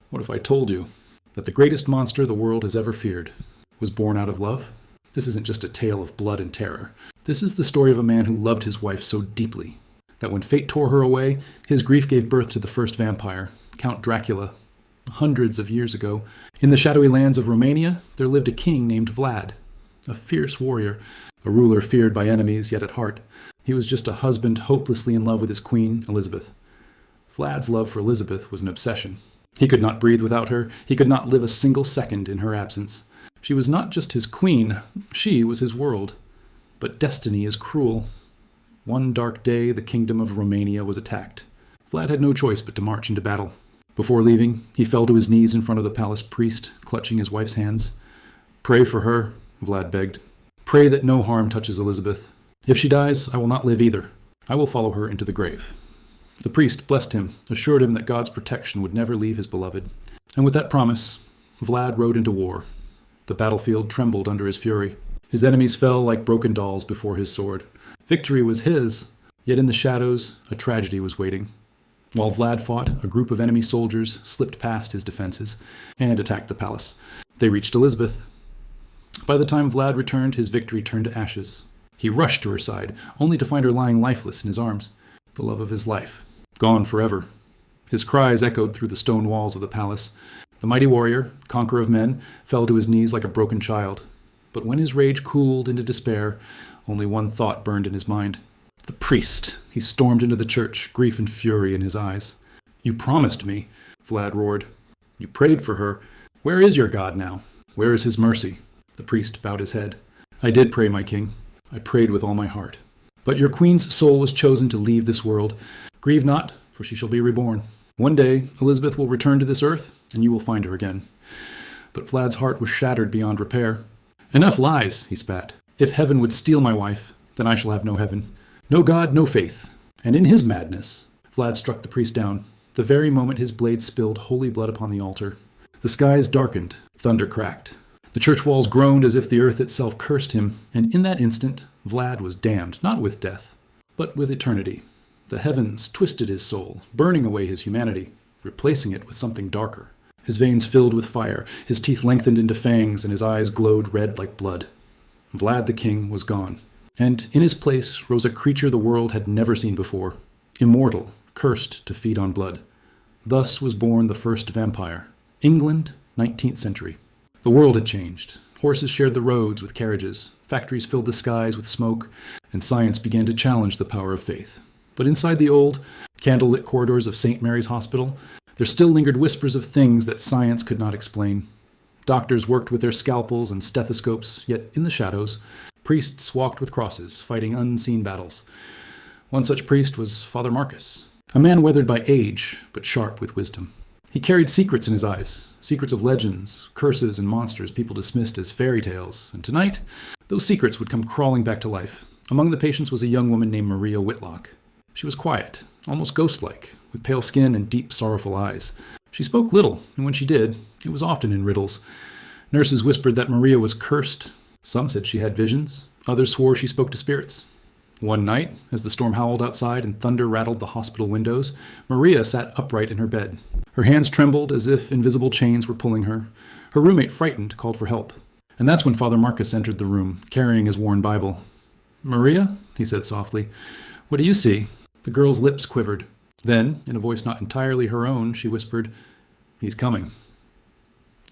What if I told you that the greatest monster the world has ever feared was born out of love? This isn't just a tale of blood and terror. This is the story of a man who loved his wife so deeply that when fate tore her away, his grief gave birth to the first vampire, Count Dracula. Hundreds of years ago, in the shadowy lands of Romania, there lived a king named Vlad, a fierce warrior, a ruler feared by enemies, yet at heart, he was just a husband hopelessly in love with his queen, Elizabeth. Vlad's love for Elizabeth was an obsession. He could not breathe without her. He could not live a single second in her absence. She was not just his queen. She was his world. But destiny is cruel. One dark day, the kingdom of Romania was attacked. Vlad had no choice but to march into battle. Before leaving, he fell to his knees in front of the palace priest, clutching his wife's hands. "Pray for her," Vlad begged. "Pray that no harm touches Elizabeth. If she dies, I will not live either. I will follow her into the grave." The priest blessed him, assured him that God's protection would never leave his beloved. And with that promise, Vlad rode into war. The battlefield trembled under his fury. His enemies fell like broken dolls before his sword. Victory was his, yet in the shadows, a tragedy was waiting. While Vlad fought, a group of enemy soldiers slipped past his defenses and attacked the palace. They reached Elizabeth. By the time Vlad returned, his victory turned to ashes. He rushed to her side, only to find her lying lifeless in his arms, the love of his life, gone forever. His cries echoed through the stone walls of the palace. The mighty warrior, conqueror of men, fell to his knees like a broken child. But when his rage cooled into despair, only one thought burned in his mind. The priest. He stormed into the church, grief and fury in his eyes. "You promised me," Vlad roared. "You prayed for her. Where is your God now? Where is his mercy?" The priest bowed his head. "I did pray, my king. I prayed with all my heart. But your queen's soul was chosen to leave this world. Grieve not, for she shall be reborn. One day, Elizabeth will return to this earth, and you will find her again." But Vlad's heart was shattered beyond repair. "Enough lies," he spat. "If heaven would steal my wife, then I shall have no heaven. No God, no faith." And in his madness, Vlad struck the priest down. The very moment his blade spilled holy blood upon the altar. The skies darkened, thunder cracked. The church walls groaned as if the earth itself cursed him, and in that instant, Vlad was damned, not with death, but with eternity. The heavens twisted his soul, burning away his humanity, replacing it with something darker. His veins filled with fire, his teeth lengthened into fangs, and his eyes glowed red like blood. Vlad the king was gone. And in his place rose a creature the world had never seen before, immortal, cursed to feed on blood. Thus was born the first vampire. England, 19th century. The world had changed. Horses shared the roads with carriages, factories filled the skies with smoke, and science began to challenge the power of faith. But inside the old, candlelit corridors of St. Mary's Hospital, there still lingered whispers of things that science could not explain. Doctors worked with their scalpels and stethoscopes, yet in the shadows, priests walked with crosses, fighting unseen battles. One such priest was Father Marcus, a man weathered by age, but sharp with wisdom. He carried secrets in his eyes, secrets of legends, curses, and monsters people dismissed as fairy tales, and tonight, those secrets would come crawling back to life. Among the patients was a young woman named Maria Whitlock. She was quiet, almost ghost-like, with pale skin and deep, sorrowful eyes. She spoke little, and when she did, it was often in riddles. Nurses whispered that Maria was cursed. Some said she had visions. Others swore she spoke to spirits. One night, as the storm howled outside and thunder rattled the hospital windows, Maria sat upright in her bed. Her hands trembled as if invisible chains were pulling her. Her roommate, frightened, called for help. And that's when Father Marcus entered the room, carrying his worn Bible. "Maria," he said softly, "what do you see?" The girl's lips quivered. Then, in a voice not entirely her own, she whispered, "He's coming."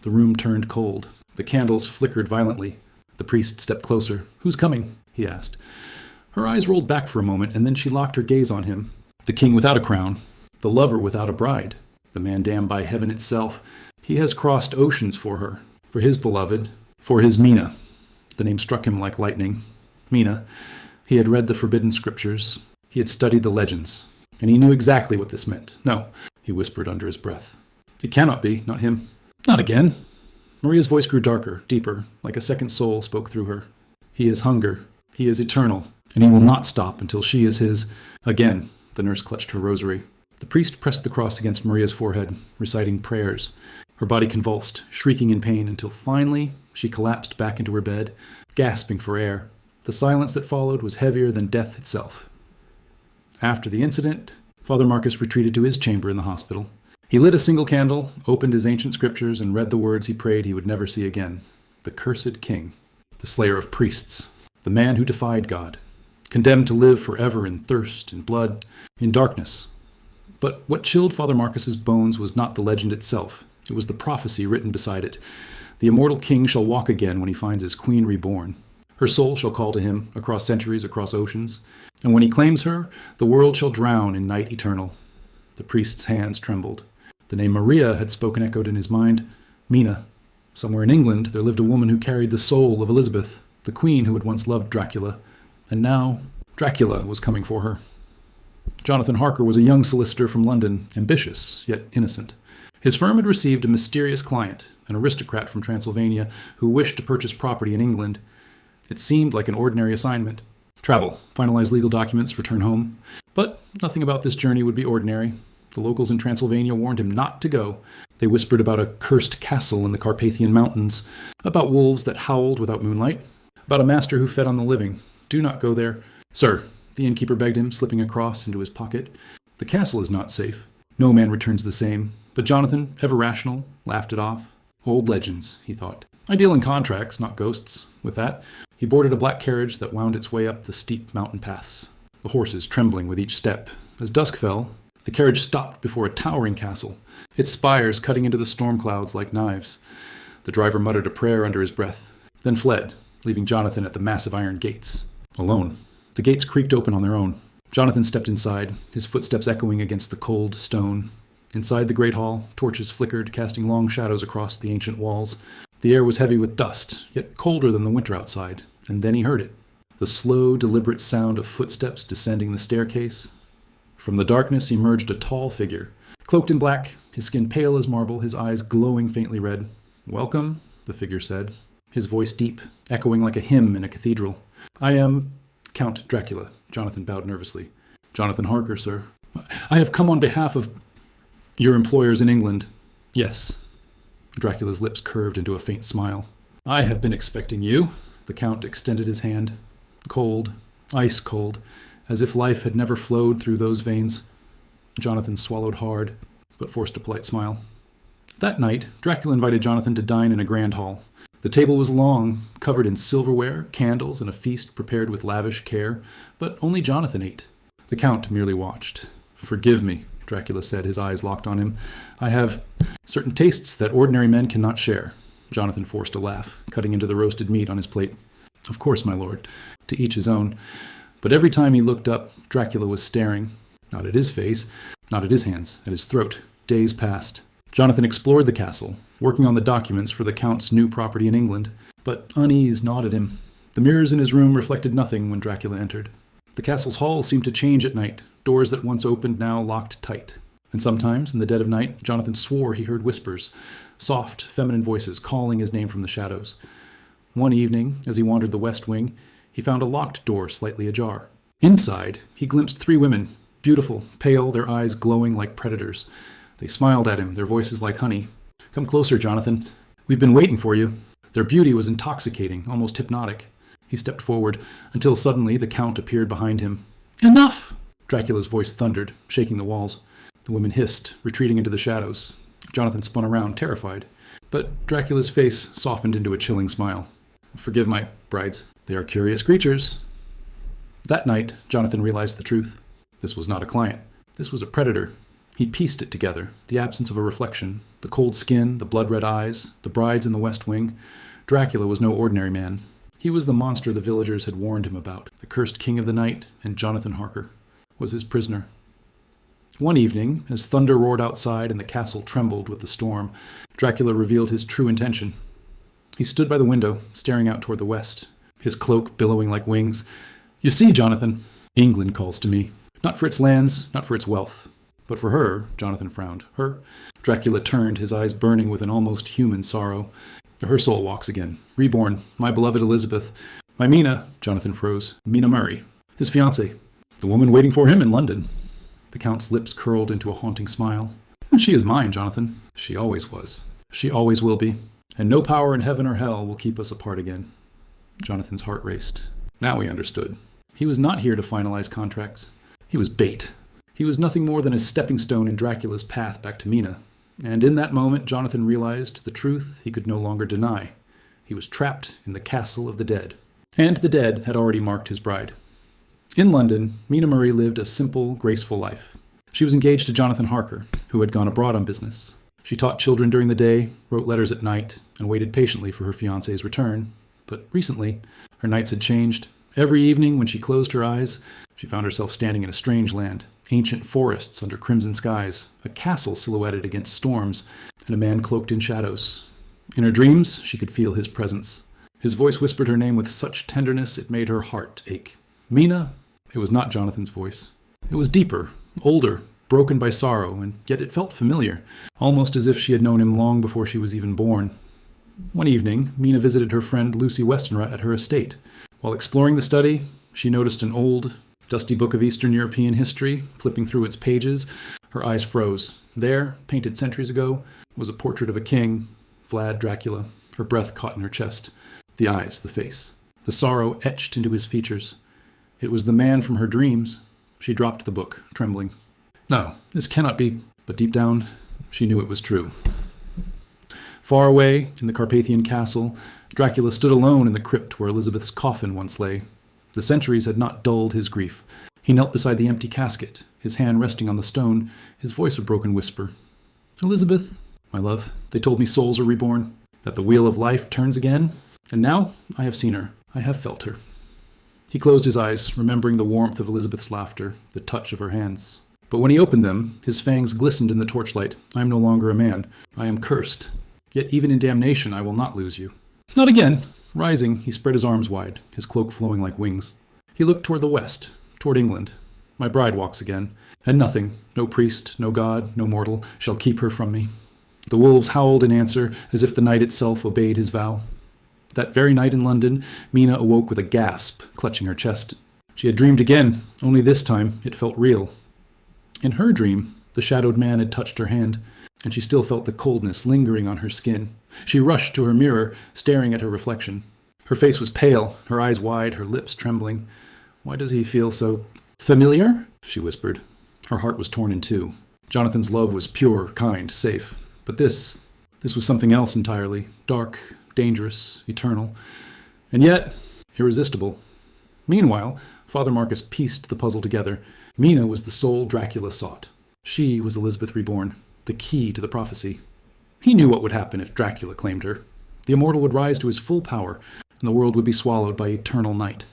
The room turned cold. The candles flickered violently. The priest stepped closer. "Who's coming?" he asked. Her eyes rolled back for a moment, and then she locked her gaze on him. The king without a crown. The lover without a bride. The man damned by heaven itself. He has crossed oceans for her. For his beloved. For his Mina. The name struck him like lightning. Mina. He had read the forbidden scriptures. He had studied the legends. And he knew exactly what this meant. "No," he whispered under his breath. "It cannot be, not him." "Not again." Maria's voice grew darker, deeper, like a second soul spoke through her. "He is hunger. He is eternal. And he will not stop until she is his." Again, the nurse clutched her rosary. The priest pressed the cross against Maria's forehead, reciting prayers. Her body convulsed, shrieking in pain, until finally she collapsed back into her bed, gasping for air. The silence that followed was heavier than death itself. After the incident, Father Marcus retreated to his chamber in the hospital. He lit a single candle, opened his ancient scriptures, and read the words he prayed he would never see again. The cursed king, the slayer of priests, the man who defied God, condemned to live forever in thirst, in blood, in darkness. But what chilled Father Marcus's bones was not the legend itself. It was the prophecy written beside it. The immortal king shall walk again when he finds his queen reborn. Her soul shall call to him, across centuries, across oceans. And when he claims her, the world shall drown in night eternal. The priest's hands trembled. The name Maria had spoken echoed in his mind. Mina. Somewhere in England there lived a woman who carried the soul of Elizabeth, the queen who had once loved Dracula. And now Dracula was coming for her. Jonathan Harker was a young solicitor from London, ambitious, yet innocent. His firm had received a mysterious client, an aristocrat from Transylvania, who wished to purchase property in England. It seemed like an ordinary assignment. Travel, finalize legal documents, return home. But nothing about this journey would be ordinary. The locals in Transylvania warned him not to go. They whispered about a cursed castle in the Carpathian Mountains, about wolves that howled without moonlight, about a master who fed on the living. Do not go there. Sir, the innkeeper begged him, slipping a cross into his pocket. The castle is not safe. No man returns the same. But Jonathan, ever rational, laughed it off. Old legends, he thought. I deal in contracts, not ghosts. With that, he boarded a black carriage that wound its way up the steep mountain paths, the horses trembling with each step. As dusk fell, the carriage stopped before a towering castle, its spires cutting into the storm clouds like knives. The driver muttered a prayer under his breath, then fled, leaving Jonathan at the massive iron gates. Alone. The gates creaked open on their own. Jonathan stepped inside, his footsteps echoing against the cold stone. Inside the great hall, torches flickered, casting long shadows across the ancient walls. The air was heavy with dust, yet colder than the winter outside. And then he heard it. The slow, deliberate sound of footsteps descending the staircase. From the darkness emerged a tall figure, cloaked in black, his skin pale as marble, his eyes glowing faintly red. Welcome, the figure said, his voice deep, echoing like a hymn in a cathedral. I am Count Dracula, Jonathan bowed nervously. Jonathan Harker, sir. I have come on behalf of your employers in England. Yes. Dracula's lips curved into a faint smile. I have been expecting you. The Count extended his hand. Cold, ice cold, as if life had never flowed through those veins. Jonathan swallowed hard, but forced a polite smile. That night, Dracula invited Jonathan to dine in a grand hall. The table was long, covered in silverware, candles, and a feast prepared with lavish care, but only Jonathan ate. The Count merely watched. Forgive me, Dracula said, his eyes locked on him. I have certain tastes that ordinary men cannot share. Jonathan forced a laugh, cutting into the roasted meat on his plate. Of course, my lord, to each his own. But every time he looked up, Dracula was staring, not at his face, not at his hands, at his throat. Days passed. Jonathan explored the castle, working on the documents for the Count's new property in England, but unease gnawed at him. The mirrors in his room reflected nothing when Dracula entered. The castle's halls seemed to change at night, doors that once opened now locked tight. And sometimes, in the dead of night, Jonathan swore he heard whispers, soft, feminine voices calling his name from the shadows. One evening, as he wandered the west wing, he found a locked door slightly ajar. Inside, he glimpsed 3 women, beautiful, pale, their eyes glowing like predators. They smiled at him, their voices like honey. Come closer, Jonathan. We've been waiting for you. Their beauty was intoxicating, almost hypnotic. He stepped forward, until suddenly the Count appeared behind him. Enough! Dracula's voice thundered, shaking the walls. The women hissed, retreating into the shadows. Jonathan spun around, terrified. But Dracula's face softened into a chilling smile. Forgive my brides. They are curious creatures. That night, Jonathan realized the truth. This was not a client. This was a predator. He pieced it together, the absence of a reflection, the cold skin, the blood-red eyes, the brides in the west wing. Dracula was no ordinary man. He was the monster the villagers had warned him about. The cursed king of the night, and Jonathan Harker was his prisoner. One evening, as thunder roared outside and the castle trembled with the storm, Dracula revealed his true intention. He stood by the window, staring out toward the west, his cloak billowing like wings. You see, Jonathan, England calls to me. Not for its lands, not for its wealth. But for her, Jonathan frowned. Her? Dracula turned, his eyes burning with an almost human sorrow. Her soul walks again. Reborn, my beloved Elizabeth. My Mina, Jonathan froze. Mina Murray, his fiancée. The woman waiting for him in London. The Count's lips curled into a haunting smile. She is mine, Jonathan. She always was. She always will be. And no power in heaven or hell will keep us apart again. Jonathan's heart raced. Now he understood. He was not here to finalize contracts. He was bait. He was nothing more than a stepping stone in Dracula's path back to Mina. And in that moment, Jonathan realized the truth he could no longer deny. He was trapped in the castle of the dead. And the dead had already marked his bride. In London, Mina Murray lived a simple, graceful life. She was engaged to Jonathan Harker, who had gone abroad on business. She taught children during the day, wrote letters at night, and waited patiently for her fiancé's return. But recently, her nights had changed. Every evening, when she closed her eyes, she found herself standing in a strange land. Ancient forests under crimson skies, a castle silhouetted against storms, and a man cloaked in shadows. In her dreams, she could feel his presence. His voice whispered her name with such tenderness it made her heart ache. Mina? It was not Jonathan's voice. It was deeper, older, broken by sorrow, and yet it felt familiar, almost as if she had known him long before she was even born. One evening, Mina visited her friend Lucy Westenra at her estate. While exploring the study, she noticed an old, dusty book of Eastern European history. Flipping through its pages, her eyes froze. There, painted centuries ago, was a portrait of a king, Vlad Dracula. Her breath caught in her chest. The eyes, the face. The sorrow etched into his features. It was the man from her dreams. She dropped the book, trembling. No, this cannot be. But deep down, she knew it was true. Far away, in the Carpathian castle, Dracula stood alone in the crypt where Elizabeth's coffin once lay. The centuries had not dulled his grief. He knelt beside the empty casket, his hand resting on the stone, his voice a broken whisper. Elizabeth, my love, they told me souls are reborn, that the wheel of life turns again, and now I have seen her, I have felt her. He closed his eyes, remembering the warmth of Elizabeth's laughter, the touch of her hands. But when he opened them, his fangs glistened in the torchlight. I am no longer a man. I am cursed. Yet even in damnation I will not lose you. Not again. Rising, he spread his arms wide, his cloak flowing like wings. He looked toward the west, toward England. My bride walks again, and nothing, no priest, no god, no mortal, shall keep her from me. The wolves howled in answer, as if the night itself obeyed his vow. That very night in London, Mina awoke with a gasp, clutching her chest. She had dreamed again, only this time it felt real. In her dream, the shadowed man had touched her hand, and she still felt the coldness lingering on her skin. She rushed to her mirror, staring at her reflection. Her face was pale, her eyes wide, her lips trembling. Why does he feel so familiar? She whispered. Her heart was torn in two. Jonathan's love was pure, kind, safe. But this was something else entirely. Dark, dangerous, eternal, and yet irresistible. Meanwhile, Father Marcus pieced the puzzle together. Mina was the soul Dracula sought. She was Elizabeth reborn, the key to the prophecy. He knew what would happen if Dracula claimed her. The immortal would rise to his full power, and the world would be swallowed by eternal night.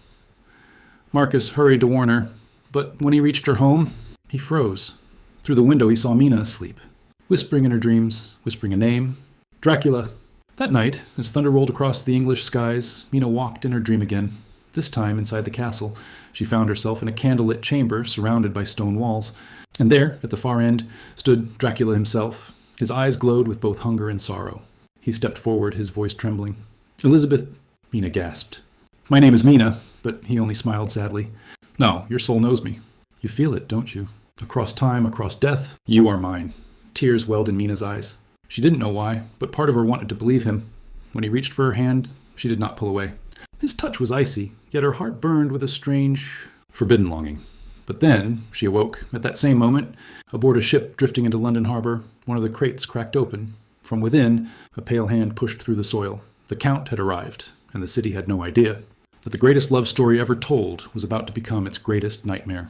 Marcus hurried to warn her, but when he reached her home, he froze. Through the window he saw Mina asleep, whispering in her dreams, whispering a name. Dracula. That night, as thunder rolled across the English skies, Mina walked in her dream again. This time, inside the castle, she found herself in a candlelit chamber surrounded by stone walls. And there, at the far end, stood Dracula himself. His eyes glowed with both hunger and sorrow. He stepped forward, his voice trembling. Elizabeth, Mina gasped. My name is Mina, but he only smiled sadly. No, your soul knows me. You feel it, don't you? Across time, across death, you are mine. Tears welled in Mina's eyes. She didn't know why, but part of her wanted to believe him. When he reached for her hand, she did not pull away. His touch was icy, yet her heart burned with a strange, forbidden longing. But then she awoke. At that same moment, aboard a ship drifting into London harbor, one of the crates cracked open. From within, a pale hand pushed through the soil. The Count had arrived, and the city had no idea that the greatest love story ever told was about to become its greatest nightmare.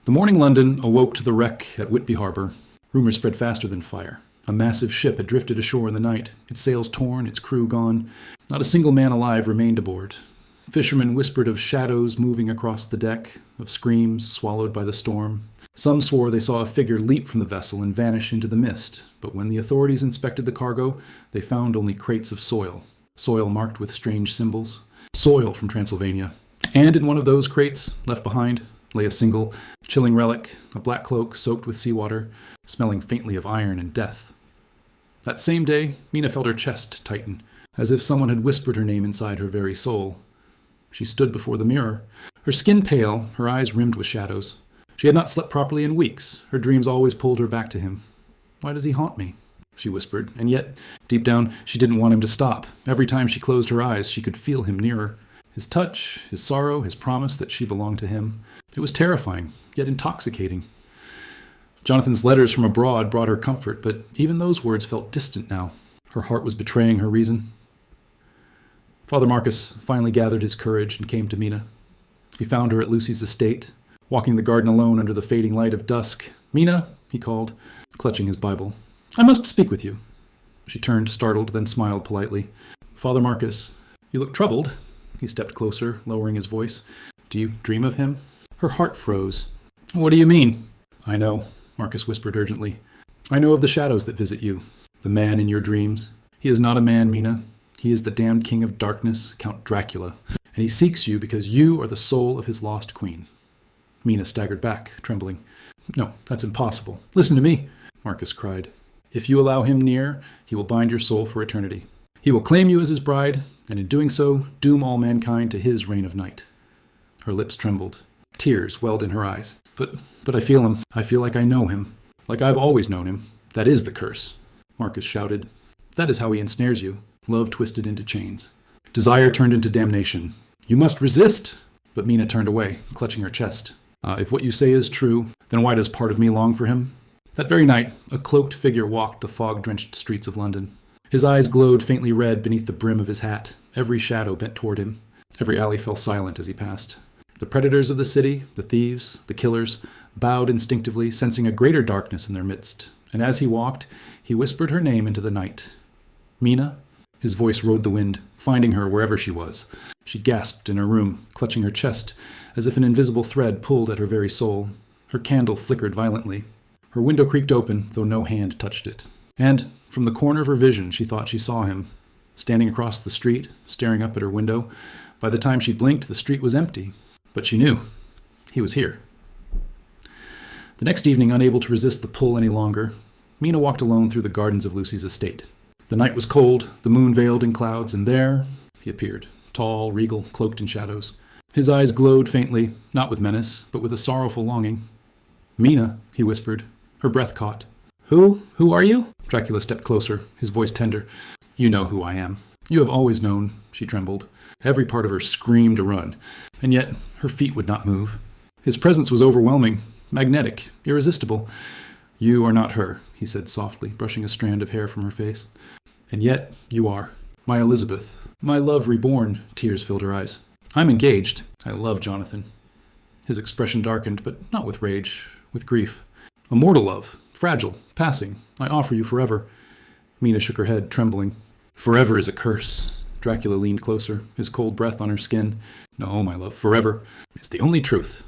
The morning London awoke to the wreck at Whitby Harbor. Rumors spread faster than fire. A massive ship had drifted ashore in the night, its sails torn, its crew gone. Not a single man alive remained aboard. Fishermen whispered of shadows moving across the deck, of screams swallowed by the storm. Some swore they saw a figure leap from the vessel and vanish into the mist, but when the authorities inspected the cargo, they found only crates of soil marked with strange symbols, soil from Transylvania. And in one of those crates, left behind, lay a single, chilling relic, a black cloak soaked with seawater, smelling faintly of iron and death. That same day, Mina felt her chest tighten, as if someone had whispered her name inside her very soul. She stood before the mirror, her skin pale, her eyes rimmed with shadows. She had not slept properly in weeks. Her dreams always pulled her back to him. Why does he haunt me? She whispered, and yet, deep down, she didn't want him to stop. Every time she closed her eyes, she could feel him nearer. His touch, his sorrow, his promise that she belonged to him. It was terrifying, yet intoxicating. Jonathan's letters from abroad brought her comfort, but even those words felt distant now. Her heart was betraying her reason. Father Marcus finally gathered his courage and came to Mina. He found her at Lucy's estate, walking the garden alone under the fading light of dusk. "Mina," he called, clutching his Bible. "I must speak with you." She turned, startled, then smiled politely. "Father Marcus, you look troubled." He stepped closer, lowering his voice. "Do you dream of him?" Her heart froze. "What do you mean?" "I know," Marcus whispered urgently. "I know of the shadows that visit you, the man in your dreams. He is not a man, Mina. He is the damned king of darkness, Count Dracula, and he seeks you because you are the soul of his lost queen." Mina staggered back, trembling. "No, that's impossible. Listen to me," Marcus cried. "If you allow him near, he will bind your soul for eternity. He will claim you as his bride, and in doing so, doom all mankind to his reign of night." Her lips trembled. Tears welled in her eyes. But I feel him. I feel like I know him. Like I've always known him. That is the curse," Marcus shouted. "That is how he ensnares you. Love twisted into chains. Desire turned into damnation. You must resist!" But Mina turned away, clutching her chest. If what you say is true, then why does part of me long for him?" That very night, a cloaked figure walked the fog-drenched streets of London. His eyes glowed faintly red beneath the brim of his hat. Every shadow bent toward him. Every alley fell silent as he passed. The predators of the city, the thieves, the killers, bowed instinctively, sensing a greater darkness in their midst. And as he walked, he whispered her name into the night. "Mina?" His voice rode the wind, finding her wherever she was. She gasped in her room, clutching her chest, as if an invisible thread pulled at her very soul. Her candle flickered violently. Her window creaked open, though no hand touched it. And, from the corner of her vision, she thought she saw him, standing across the street, staring up at her window. By the time she blinked, the street was empty. But she knew. He was here. The next evening, unable to resist the pull any longer, Mina walked alone through the gardens of Lucy's estate. The night was cold, the moon veiled in clouds, and there he appeared, tall, regal, cloaked in shadows. His eyes glowed faintly, not with menace, but with a sorrowful longing. "Mina," he whispered. Her breath caught. Who are you?" Dracula stepped closer, his voice tender. "You know who I am. You have always known," she trembled. Every part of her screamed to run, and yet her feet would not move. His presence was overwhelming, magnetic, irresistible. "You are not her," he said softly, brushing a strand of hair from her face. "And yet you are. My Elizabeth. My love reborn." Tears filled her eyes. "I'm engaged. I love Jonathan." His expression darkened, but not with rage, with grief. "A mortal love, fragile, passing. I offer you forever." Mina shook her head, trembling. "Forever is a curse." Dracula leaned closer, his cold breath on her skin. "No, my love, forever is the only truth."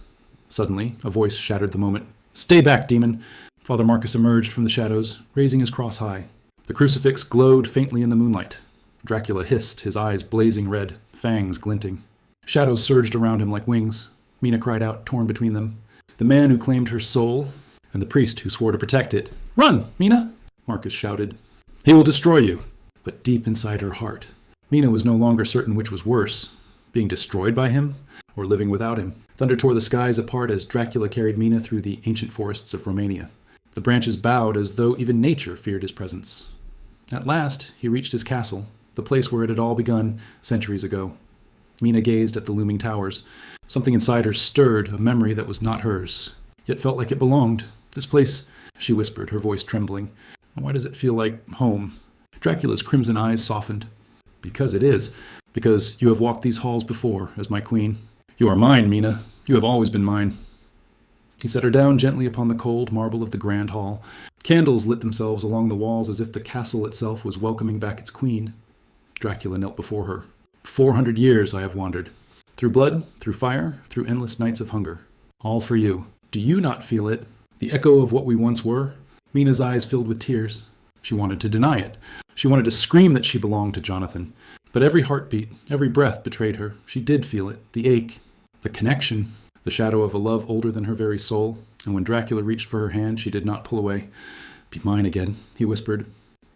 Suddenly, a voice shattered the moment. "Stay back, demon!" Father Marcus emerged from the shadows, raising his cross high. The crucifix glowed faintly in the moonlight. Dracula hissed, his eyes blazing red, fangs glinting. Shadows surged around him like wings. Mina cried out, torn between them. The man who claimed her soul, and the priest who swore to protect it. "Run, Mina!" Marcus shouted. "He will destroy you." But deep inside her heart, Mina was no longer certain which was worse, being destroyed by him or living without him. Thunder tore the skies apart as Dracula carried Mina through the ancient forests of Romania. The branches bowed as though even nature feared his presence. At last, he reached his castle, the place where it had all begun centuries ago. Mina gazed at the looming towers. Something inside her stirred, a memory that was not hers, yet felt like it belonged. "This place," she whispered, her voice trembling. "Why does it feel like home?" Dracula's crimson eyes softened. "Because it is. Because you have walked these halls before, as my queen. You are mine, Mina. You have always been mine." He set her down gently upon the cold marble of the grand hall. Candles lit themselves along the walls as if the castle itself was welcoming back its queen. Dracula knelt before her. 400 years I have wandered. Through blood, through fire, through endless nights of hunger. All for you. Do you not feel it? The echo of what we once were?" Mina's eyes filled with tears. She wanted to deny it. She wanted to scream that she belonged to Jonathan. But every heartbeat, every breath betrayed her. She did feel it, the ache, the connection, the shadow of a love older than her very soul. And when Dracula reached for her hand, she did not pull away. "Be mine again," he whispered.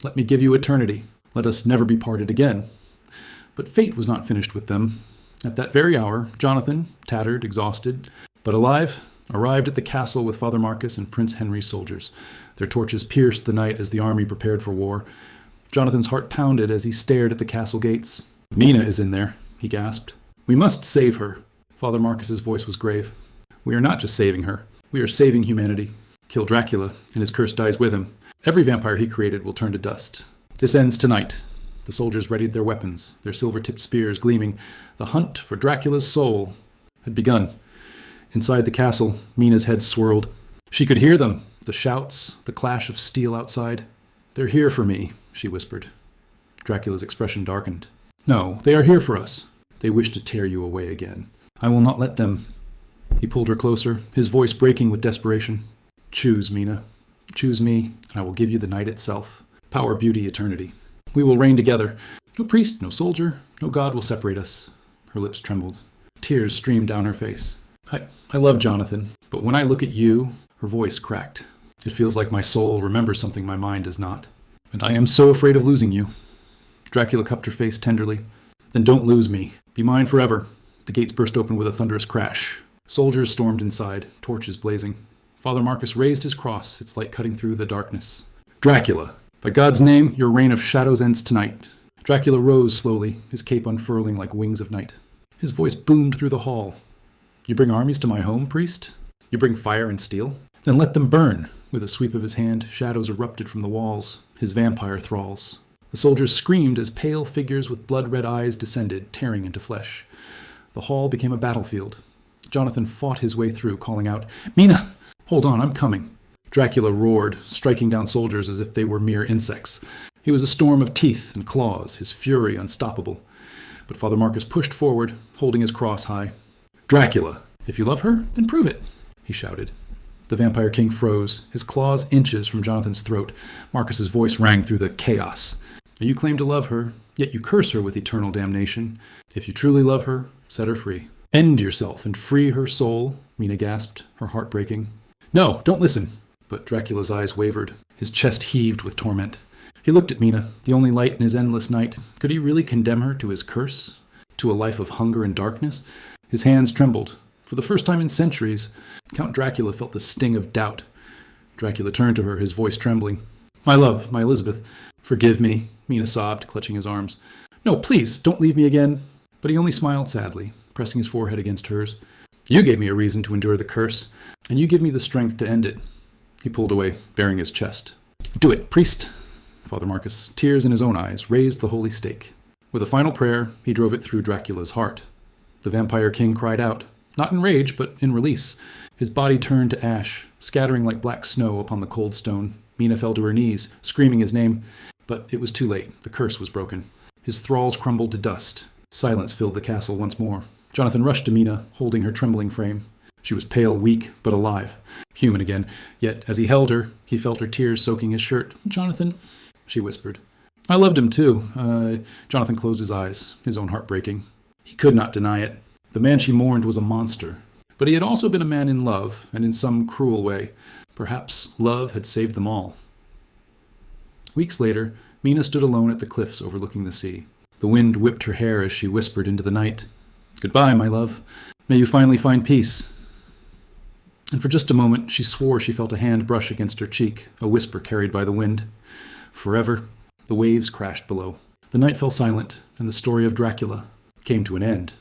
"Let me give you eternity. Let us never be parted again." But fate was not finished with them. At that very hour, Jonathan, tattered, exhausted, but alive, arrived at the castle with Father Marcus and Prince Henry's soldiers. Their torches pierced the night as the army prepared for war. Jonathan's heart pounded as he stared at the castle gates. "Mina is in there," he gasped. We must save her. Father Marcus's voice was grave. We are not just saving her. We are saving humanity. Kill Dracula, and his curse dies with him. Every vampire he created will turn to dust. This ends tonight. The soldiers readied their weapons, their silver-tipped spears gleaming. The hunt for Dracula's soul had begun. Inside the castle, Mina's head swirled. She could hear them, the shouts, the clash of steel outside. They're here for me, she whispered. Dracula's expression darkened. No, they are here for us. They wish to tear you away again. I will not let them. He pulled her closer, his voice breaking with desperation. Choose, Mina. Choose me, and I will give you the night itself. Power, beauty, eternity. We will reign together. No priest, no soldier, no god will separate us. Her lips trembled. Tears streamed down her face. I love Jonathan, but when I look at you, her voice cracked. It feels like my soul remembers something my mind does not. And I am so afraid of losing you. Dracula cupped her face tenderly. Then don't lose me. Be mine forever. The gates burst open with a thunderous crash. Soldiers stormed inside, torches blazing. Father Marcus raised his cross, its light cutting through the darkness. Dracula, by God's name, your reign of shadows ends tonight. Dracula rose slowly, his cape unfurling like wings of night. His voice boomed through the hall. You bring armies to my home, priest? You bring fire and steel? Then let them burn. With a sweep of his hand, shadows erupted from the walls, his vampire thralls. The soldiers screamed as pale figures with blood-red eyes descended, tearing into flesh. The hall became a battlefield. Jonathan fought his way through, calling out, Mina! Hold on, I'm coming. Dracula roared, striking down soldiers as if they were mere insects. He was a storm of teeth and claws, his fury unstoppable. But Father Marcus pushed forward, holding his cross high. Dracula, if you love her, then prove it, he shouted. The vampire king froze, his claws inches from Jonathan's throat. Marcus's voice rang through the chaos. You claim to love her, yet you curse her with eternal damnation. If you truly love her, set her free. End yourself and free her soul, Mina gasped, her heart breaking. No, don't listen. But Dracula's eyes wavered. His chest heaved with torment. He looked at Mina, the only light in his endless night. Could he really condemn her to his curse? To a life of hunger and darkness? His hands trembled. For the first time in centuries, Count Dracula felt the sting of doubt. Dracula turned to her, his voice trembling. My love, my Elizabeth, forgive me, Mina sobbed, clutching his arms. No, please, don't leave me again. But he only smiled sadly, pressing his forehead against hers. You gave me a reason to endure the curse, and you give me the strength to end it. He pulled away, baring his chest. Do it, priest. Father Marcus, tears in his own eyes, raised the holy stake. With a final prayer, he drove it through Dracula's heart. The vampire king cried out, not in rage, but in release. His body turned to ash, scattering like black snow upon the cold stone. Mina fell to her knees, screaming his name. But it was too late. The curse was broken. His thralls crumbled to dust. Silence filled the castle once more. Jonathan rushed to Mina, holding her trembling frame. She was pale, weak, but alive. Human again. Yet, as he held her, he felt her tears soaking his shirt. Jonathan, she whispered. I loved him, too. Jonathan closed his eyes, his own heart breaking. He could not deny it. The man she mourned was a monster. But he had also been a man in love, and in some cruel way. Perhaps love had saved them all. Weeks later, Mina stood alone at the cliffs overlooking the sea. The wind whipped her hair as she whispered into the night. Goodbye, my love. May you finally find peace. And for just a moment, she swore she felt a hand brush against her cheek, a whisper carried by the wind. Forever, the waves crashed below. The night fell silent, and the story of Dracula came to an end.